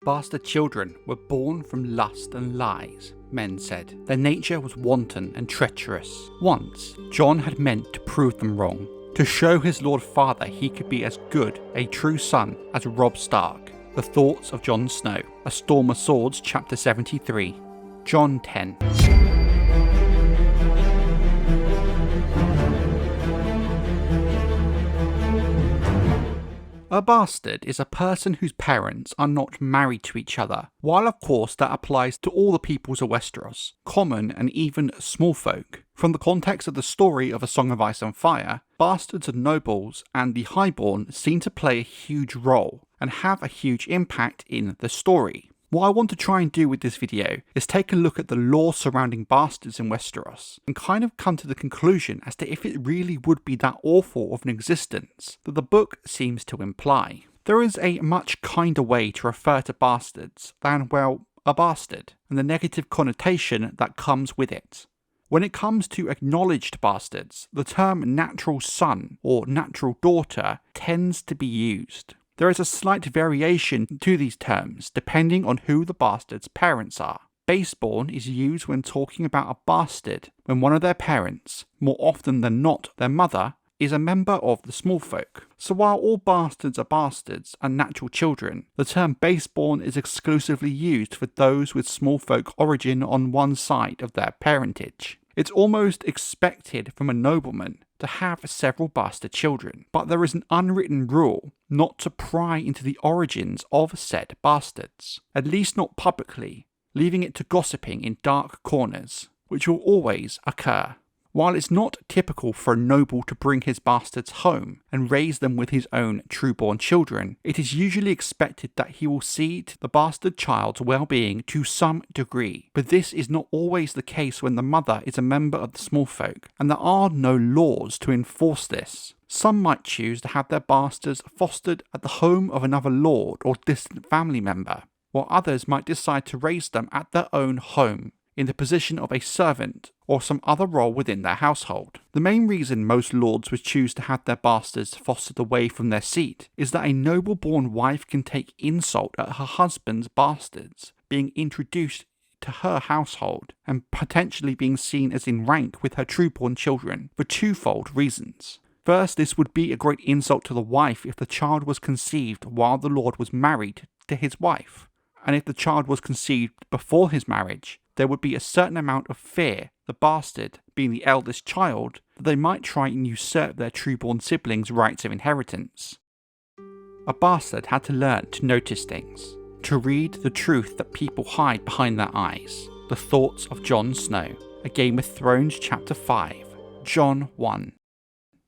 Bastard children were born from lust and lies, men said. Their nature was wanton and treacherous. Once, Jon had meant to prove them wrong, to show his Lord Father he could be as good a true son as Robb Stark. The Thoughts of Jon Snow, A Storm of Swords, Chapter 73, Jon 10. A bastard is a person whose parents are not married to each other, while of course that applies to all the peoples of Westeros, common and even small folk. From the context of the story of A Song of Ice and Fire, bastards and nobles and the highborn seem to play a huge role and have a huge impact in the story. What I want to try and do with this video is take a look at the lore surrounding bastards in Westeros and kind of come to the conclusion as to if it really would be that awful of an existence that the book seems to imply. There is a much kinder way to refer to bastards than, well, a bastard, and the negative connotation that comes with it. When it comes to acknowledged bastards, the term natural son or natural daughter tends to be used. There is a slight variation to these terms depending on who the bastard's parents are. Baseborn is used when talking about a bastard when one of their parents, more often than not their mother, is a member of the smallfolk. So while all bastards are bastards and natural children, the term baseborn is exclusively used for those with smallfolk origin on one side of their parentage. It's almost expected from a nobleman to have several bastard children, but there is an unwritten rule not to pry into the origins of said bastards, at least not publicly, leaving it to gossiping in dark corners, which will always occur. While it's not typical for a noble to bring his bastards home and raise them with his own true-born children, it is usually expected that he will see to the bastard child's well-being to some degree. But this is not always the case when the mother is a member of the smallfolk, and there are no laws to enforce this. Some might choose to have their bastards fostered at the home of another lord or distant family member, while others might decide to raise them at their own home, in the position of a servant or some other role within their household. The main reason most lords would choose to have their bastards fostered away from their seat is that a noble-born wife can take insult at her husband's bastards being introduced to her household and potentially being seen as in rank with her true-born children for twofold reasons. First, this would be a great insult to the wife if the child was conceived while the lord was married to his wife, and if the child was conceived before his marriage, there would be a certain amount of fear, the bastard being the eldest child, that they might try and usurp their true-born siblings' rights of inheritance. A bastard had to learn to notice things, to read the truth that people hide behind their eyes. The Thoughts of Jon Snow, A Game of Thrones Chapter 5, Jon 1.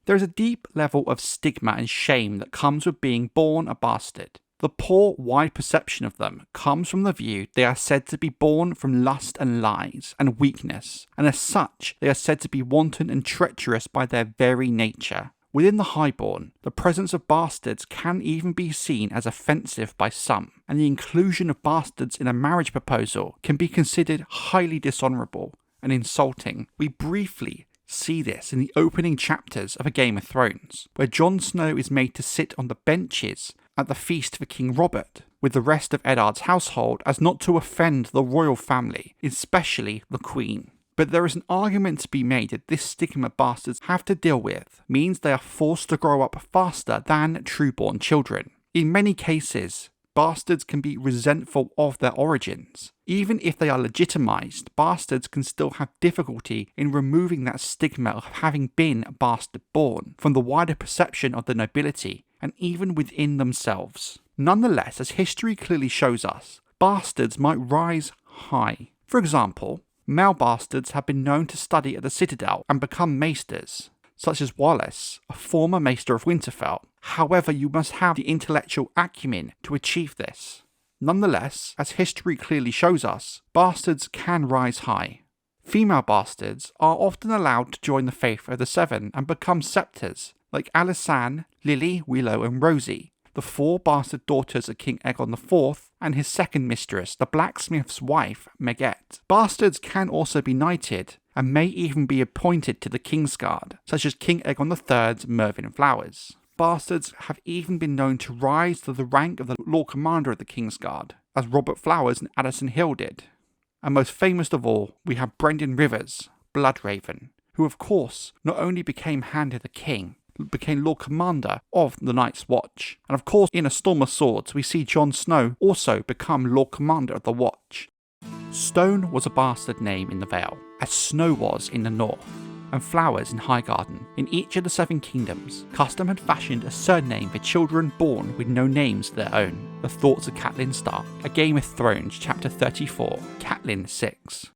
There is a deep level of stigma and shame that comes with being born a bastard. The poor, wide perception of them comes from the view they are said to be born from lust and lies and weakness, and as such they are said to be wanton and treacherous by their very nature. Within the highborn, the presence of bastards can even be seen as offensive by some, and the inclusion of bastards in a marriage proposal can be considered highly dishonourable and insulting. We briefly see this in the opening chapters of A Game of Thrones, where Jon Snow is made to sit on the benches at the feast for King Robert, with the rest of Eddard's household as not to offend the royal family, especially the Queen. But there is an argument to be made that this stigma bastards have to deal with means they are forced to grow up faster than true-born children. In many cases, bastards can be resentful of their origins. Even if they are legitimized, bastards can still have difficulty in removing that stigma of having been bastard-born from the wider perception of the nobility, and even within themselves. Nonetheless, as history clearly shows us, bastards might rise high. For example, male bastards have been known to study at the Citadel and become maesters, such as Wallace, a former maester of Winterfell. However, you must have the intellectual acumen to achieve this. Nonetheless, as history clearly shows us, bastards can rise high. Female bastards are often allowed to join the Faith of the Seven and become septors, like Alysanne, Lily, Willow and Rosie, the four bastard daughters of King Aegon IV and his second mistress, the blacksmith's wife, Megette. Bastards can also be knighted, and may even be appointed to the Kingsguard, such as King Aegon III's Mervyn Flowers. Bastards have even been known to rise to the rank of the Lord Commander of the Kingsguard. as Robert Flowers and Addison Hill did. And most famous of all, we have Brynden Rivers, Bloodraven, who of course not only became Hand of the King, but became Lord Commander of the Night's Watch. And of course, in A Storm of Swords, we see Jon Snow also become Lord Commander of the Watch. Stone was a bastard name in the Vale, as Snow was in the north, and Flowers in Highgarden. In each of the 7 kingdoms, custom had fashioned a surname for children born with no names of their own. The Thoughts of Catelyn Stark, A Game of Thrones, chapter 34, Catelyn 6.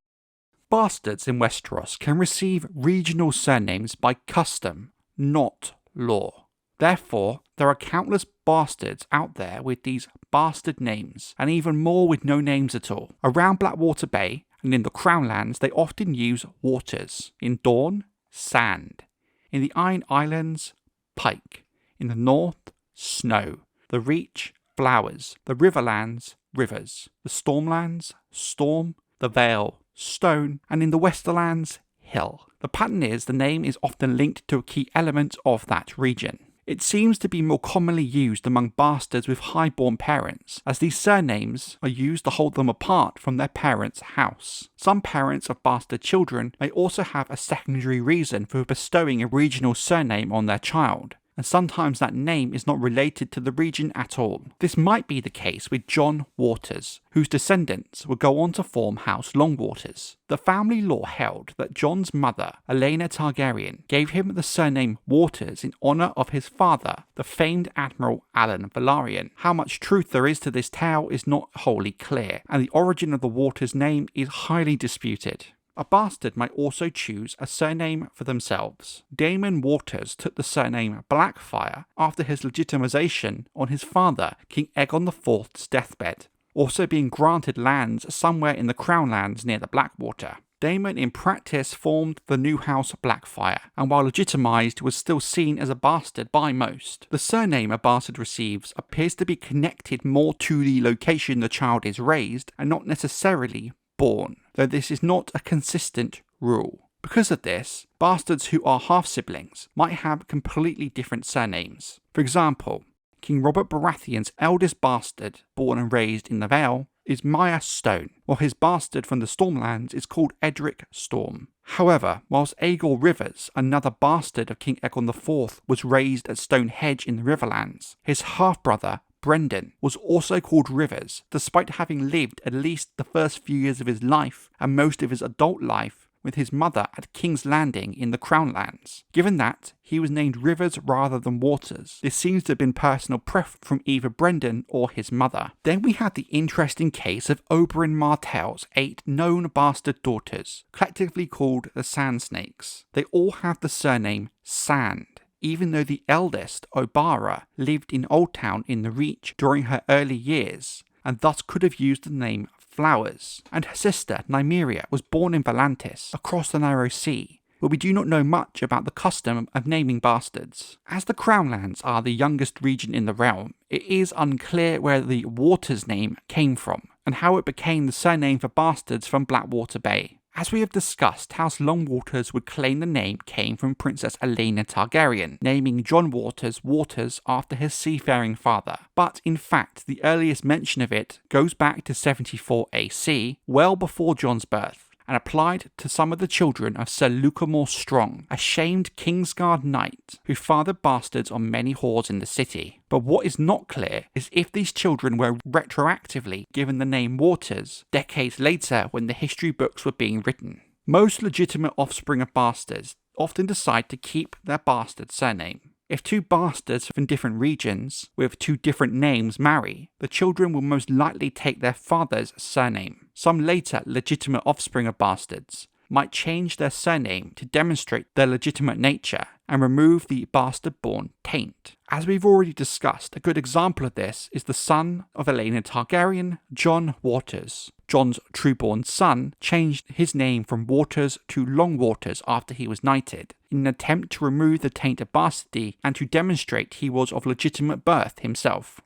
Bastards in Westeros can receive regional surnames by custom, not law. Therefore, there are countless bastards out there with these bastard names, and even more with no names at all. Around Blackwater Bay and in the Crown Lands, they often use waters. In Dawn, sand. In the Iron Islands, pike. In the north, snow. The Reach, flowers. The Riverlands, rivers. The Stormlands, storm. The Vale, stone. And in the Westerlands, hill. The pattern is the name is often linked to a key element of that region. It seems to be more commonly used among bastards with highborn parents, as these surnames are used to hold them apart from their parents' house. Some parents of bastard children may also have a secondary reason for bestowing a regional surname on their child, and sometimes that name is not related to the region at all. This might be the case with John Waters, whose descendants would go on to form House Longwaters. The family law held that Jon's mother, Aelena Targaryen, gave him the surname Waters in honour of his father, the famed Admiral Alan Velaryon. How much truth there is to this tale is not wholly clear, and the origin of the Waters name is highly disputed. A bastard might also choose a surname for themselves. Daemon Waters took the surname Blackfyre after his legitimization on his father, King Aegon IV's deathbed, also being granted lands somewhere in the Crown Lands near the Blackwater. Daemon in practice formed the new house Blackfyre, and while legitimized was still seen as a bastard by most. The surname a bastard receives appears to be connected more to the location the child is raised, and not necessarily born, though this is not a consistent rule. Because of this, bastards who are half-siblings might have completely different surnames. For example, King Robert Baratheon's eldest bastard, born and raised in the Vale, is Mya Stone, while his bastard from the Stormlands is called Edric Storm. However, whilst Aegor Rivers, another bastard of King Aegon IV, was raised at Stone Hedge in the Riverlands, his half-brother, Brynden, was also called Rivers, despite having lived at least the first few years of his life and most of his adult life with his mother at King's Landing in the Crown Lands. Given that he was named Rivers rather than Waters, this seems to have been personal preference from either Brynden or his mother. Then we have the interesting case of Oberyn Martell's 8 known bastard daughters, collectively called the Sand Snakes. They all have the surname Sand, even though the eldest, Obara, lived in Oldtown in the Reach during her early years, and thus could have used the name Flowers, and her sister, Nymeria, was born in Volantis, across the Narrow Sea, but we do not know much about the custom of naming bastards. As the Crown Lands are the youngest region in the realm, it is unclear where the Waters name came from, and how it became the surname for bastards from Blackwater Bay. As we have discussed, House Longwaters would claim the name came from Princess Aelena Targaryen, naming John Waters Waters after his seafaring father. But in fact, the earliest mention of it goes back to 74 AC, well before Jon's birth, and applied to some of the children of Sir Lucamore Strong, a shamed Kingsguard knight who fathered bastards on many whores in the city. But what is not clear is if these children were retroactively given the name Waters decades later when the history books were being written. Most legitimate offspring of bastards often decide to keep their bastard surname. If 2 bastards from different regions with 2 different names marry, the children will most likely take their father's surname. Some later legitimate offspring of bastards might change their surname to demonstrate their legitimate nature and remove the bastard-born taint. As we've already discussed, a good example of this is the son of Aelena Targaryen, Jon Waters. Jon's true-born son changed his name from Waters to Longwaters after he was knighted, in an attempt to remove the taint of bastardy and to demonstrate he was of legitimate birth himself.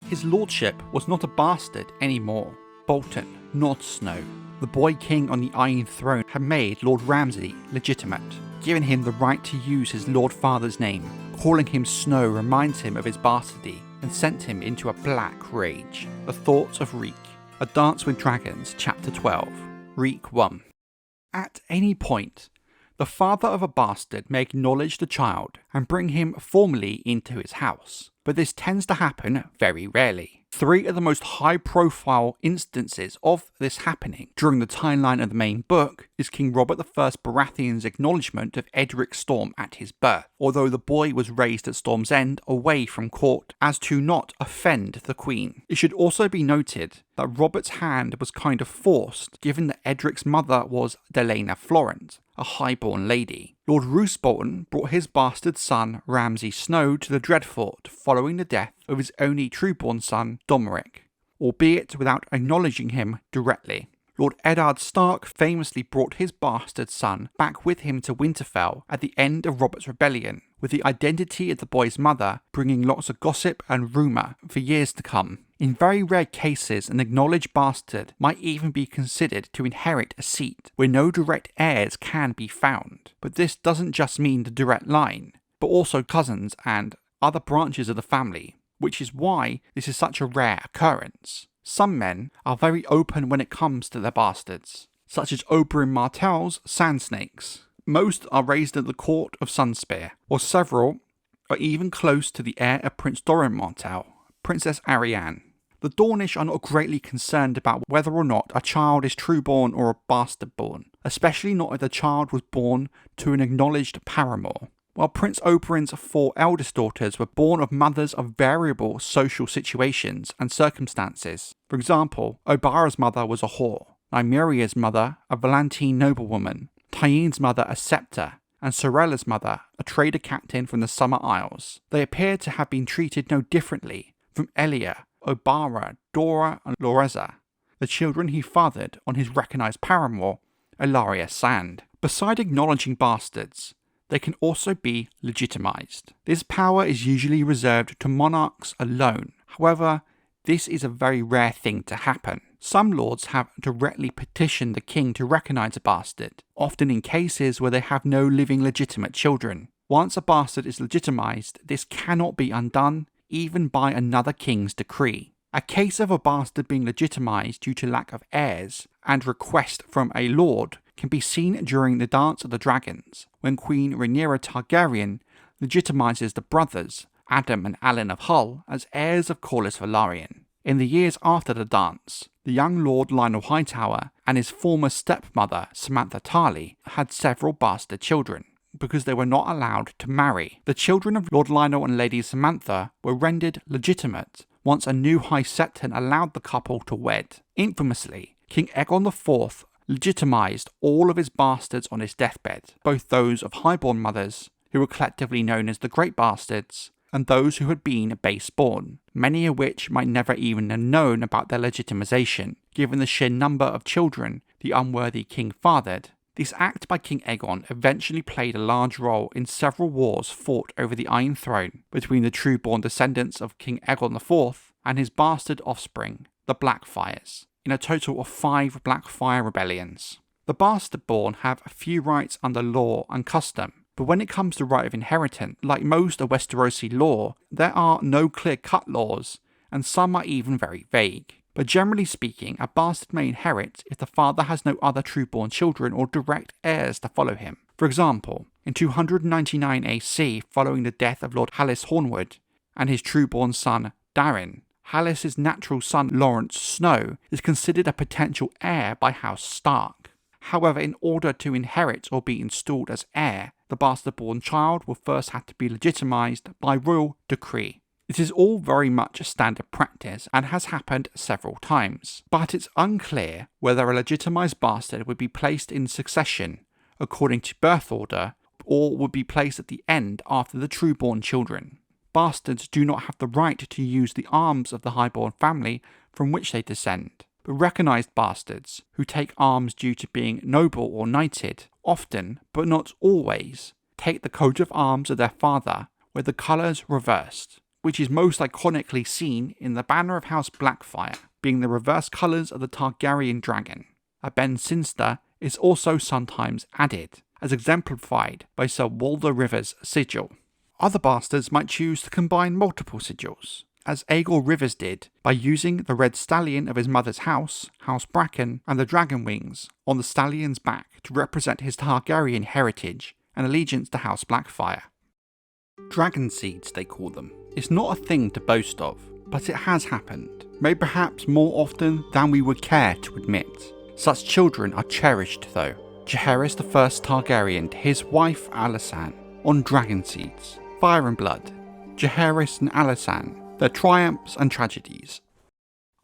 His lordship was not a bastard anymore. Bolton, not Snow, the boy king on the Iron Throne, had made Lord Ramsay legitimate, giving him the right to use his lord father's name. Calling him Snow reminds him of his bastardy and sent him into a black rage. The thoughts of Reek. A Dance with Dragons, Chapter 12, Reek 1. At any point, the father of a bastard may acknowledge the child and bring him formally into his house, but this tends to happen very rarely. 3 of the most high-profile instances of this happening during the timeline of the main book is King Robert I Baratheon's acknowledgement of Edric Storm at his birth, although the boy was raised at Storm's End away from court as to not offend the Queen. It should also be noted that Robert's hand was kind of forced, given that Edric's mother was Delena Florent, a highborn lady. Lord Roose Bolton brought his bastard son Ramsay Snow to the Dreadfort following the death of his only trueborn son Domeric, albeit without acknowledging him directly. Lord Eddard Stark famously brought his bastard son back with him to Winterfell at the end of Robert's rebellion, with the identity of the boy's mother bringing lots of gossip and rumour for years to come. In very rare cases, an acknowledged bastard might even be considered to inherit a seat where no direct heirs can be found. But this doesn't just mean the direct line, but also cousins and other branches of the family, which is why this is such a rare occurrence. Some men are very open when it comes to their bastards, such as Oberyn Martell's Sand Snakes. Most are raised at the court of Sunspear, or several are even close to the heir of Prince Doran Martell, Princess Arianne. The Dornish are not greatly concerned about whether or not a child is trueborn or a bastard-born, especially not if the child was born to an acknowledged paramour. While Prince Oberyn's 4 eldest daughters were born of mothers of variable social situations and circumstances. For example, Obara's mother was a whore, Nymeria's mother a Valentine noblewoman, Tyenne's mother a scepter, and Sorella's mother a trader captain from the Summer Isles. They appear to have been treated no differently from Elia, Obara, Dora, and Loreza, the children he fathered on his recognised paramour, Ilaria Sand. Beside acknowledging bastards, they can also be legitimised. This power is usually reserved to monarchs alone. However, this is a very rare thing to happen. Some lords have directly petitioned the king to recognise a bastard, often in cases where they have no living legitimate children. Once a bastard is legitimised, this cannot be undone, even by another king's decree. A case of a bastard being legitimised due to lack of heirs and request from a lord can be seen during the Dance of the Dragons, when Queen Rhaenyra Targaryen legitimizes the brothers, Adam and Alan of Hull, as heirs of Corlys Velaryon. In the years after the dance, the young Lord Lionel Hightower and his former stepmother Samantha Tarly had several bastard children, because they were not allowed to marry. The children of Lord Lionel and Lady Samantha were rendered legitimate once a new High Septon allowed the couple to wed. Infamously, King Aegon IV legitimised all of his bastards on his deathbed, both those of highborn mothers, who were collectively known as the Great Bastards, and those who had been baseborn, many of which might never even have known about their legitimisation, given the sheer number of children the unworthy king fathered. This act by King Aegon eventually played a large role in several wars fought over the Iron Throne between the true-born descendants of King Aegon IV and his bastard offspring, the Blackfyres, in a total of 5 Blackfyre rebellions. The bastard-born have a few rights under law and custom, but when it comes to right of inheritance, like most of Westerosi law, there are no clear-cut laws, and some are even very vague. But generally speaking, a bastard may inherit if the father has no other true-born children or direct heirs to follow him. For example, in 299 AC, following the death of Lord Hallis Hornwood and his true-born son Darin, Hallis's natural son Lawrence Snow is considered a potential heir by House Stark. However, in order to inherit or be installed as heir, the bastard-born child will first have to be legitimised by royal decree. It is all very much a standard practice and has happened several times, but it's unclear whether a legitimised bastard would be placed in succession according to birth order or would be placed at the end after the true-born children. Bastards do not have the right to use the arms of the highborn family from which they descend, but recognised bastards, who take arms due to being noble or knighted, often, but not always, take the coat of arms of their father with the colours reversed, which is most iconically seen in the banner of House Blackfyre, being the reverse colours of the Targaryen dragon. A Ben Sinster is also sometimes added, as exemplified by Sir Brynden Rivers' sigil. Other bastards might choose to combine multiple sigils, as Aegor Rivers did by using the red stallion of his mother's house, House Bracken, and the dragon wings on the stallion's back to represent his Targaryen heritage and allegiance to House Blackfyre. Dragonseeds, they call them. It's not a thing to boast of, but it has happened, maybe perhaps more often than we would care to admit. Such children are cherished though. Jaehaerys the First Targaryen to his wife Alysanne on dragonseeds, fire and blood, Jaehaerys and Alysanne, their triumphs and tragedies.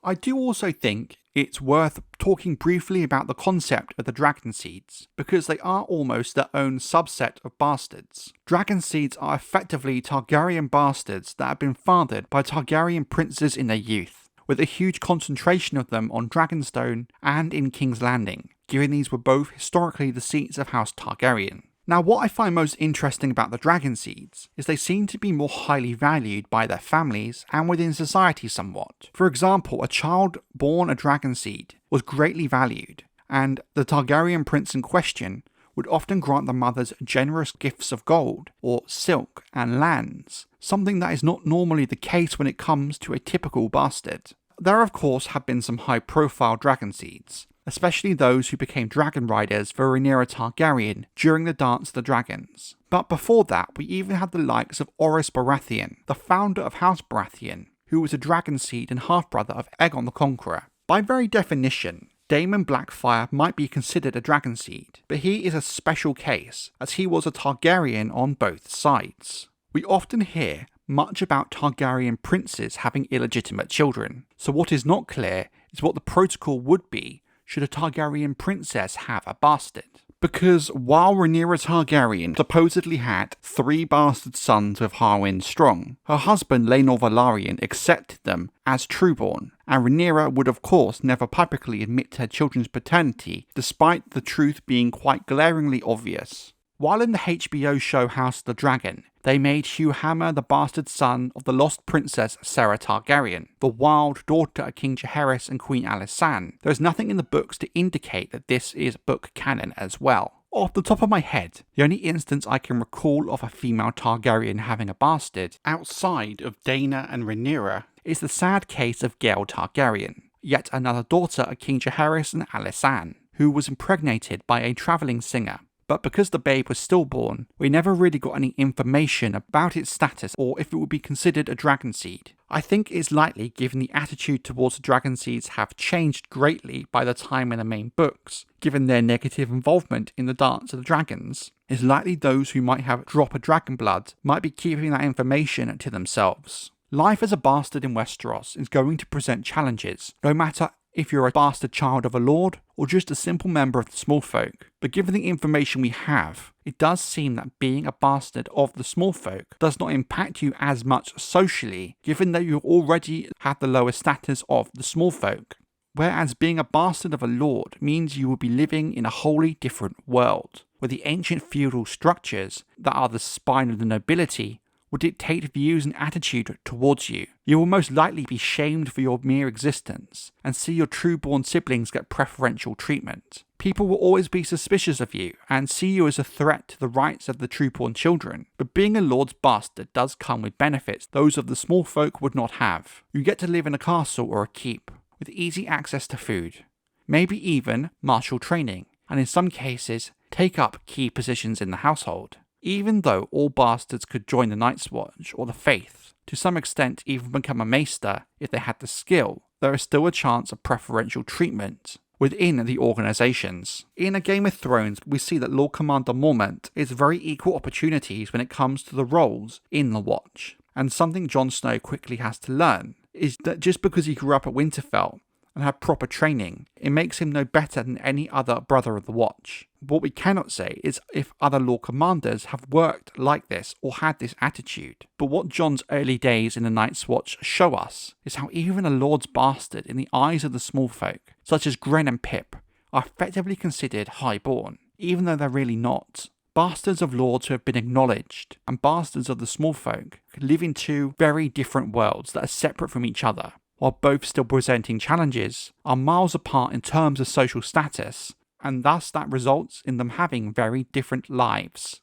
I do also think it's worth talking briefly about the concept of the dragonseeds, because they are almost their own subset of bastards. Dragonseeds are effectively Targaryen bastards that have been fathered by Targaryen princes in their youth, with a huge concentration of them on Dragonstone and in King's Landing, given these were both historically the seats of House Targaryen. Now, what I find most interesting about the dragonseeds is they seem to be more highly valued by their families and within society somewhat. For example, a child born a dragonseed was greatly valued, and the Targaryen prince in question would often grant the mothers generous gifts of gold, or silk, and lands, something that is not normally the case when it comes to a typical bastard. There of course have been some high-profile dragonseeds, especially those who became dragon riders for Rhaenyra Targaryen during the Dance of the Dragons. But before that, we even had the likes of Orys Baratheon, the founder of House Baratheon, who was a dragonseed and half-brother of Aegon the Conqueror. By very definition, Daemon Blackfyre might be considered a dragonseed, but he is a special case, as he was a Targaryen on both sides. We often hear much about Targaryen princes having illegitimate children, so what is not clear is what the protocol would be should a Targaryen princess have a bastard. Because while Rhaenyra Targaryen supposedly had 3 bastard sons with Harwin Strong, her husband Laenor Velaryon accepted them as trueborn, and Rhaenyra would of course never publicly admit to her children's paternity, despite the truth being quite glaringly obvious. While in the HBO show House of the Dragon, they made Hugh Hammer the bastard son of the lost princess Serra Targaryen, the wild daughter of King Jaehaerys and Queen Alysanne. There is nothing in the books to indicate that this is book canon as well. Off the top of my head, the only instance I can recall of a female Targaryen having a bastard, outside of Daena and Rhaenyra, is the sad case of Gael Targaryen, yet another daughter of King Jaehaerys and Alysanne, who was impregnated by a travelling singer. But because the babe was stillborn, we never really got any information about its status or if it would be considered a dragonseed. I think it's likely, given the attitude towards the dragonseeds have changed greatly by the time in the main books, given their negative involvement in the Dance of the Dragons, it's likely those who might have a drop of dragon blood might be keeping that information to themselves. Life as a bastard in Westeros is going to present challenges, no matter if you're a bastard child of a lord or just a simple member of the smallfolk. But given the information we have, it does seem that being a bastard of the smallfolk does not impact you as much socially, given that you already have the lower status of the smallfolk. Whereas being a bastard of a lord means you will be living in a wholly different world, where the ancient feudal structures that are the spine of the nobility will dictate views and attitude towards you. You will most likely be shamed for your mere existence, and see your true-born siblings get preferential treatment. People will always be suspicious of you, and see you as a threat to the rights of the true-born children. But being a lord's bastard does come with benefits those of the small folk would not have. You get to live in a castle or a keep, with easy access to food, maybe even martial training, and in some cases, take up key positions in the household. Even though all bastards could join the Night's Watch or the Faith, to some extent even become a maester if they had the skill, there is still a chance of preferential treatment within the organisations. In A Game of Thrones, we see that Lord Commander Mormont is very equal opportunities when it comes to the roles in the Watch, and something Jon Snow quickly has to learn is that just because he grew up at Winterfell and had proper training, it makes him no better than any other brother of the Watch. What we cannot say is if other Lord Commanders have worked like this or had this attitude. But what Jon's early days in the Night's Watch show us is how even a Lord's bastard in the eyes of the small folk, such as Gren and Pip, are effectively considered highborn, even though they're really not. Bastards of lords who have been acknowledged, and bastards of the small folk, could live in 2 very different worlds that are separate from each other, while both still presenting challenges, are miles apart in terms of social status, and thus that results in them having very different lives.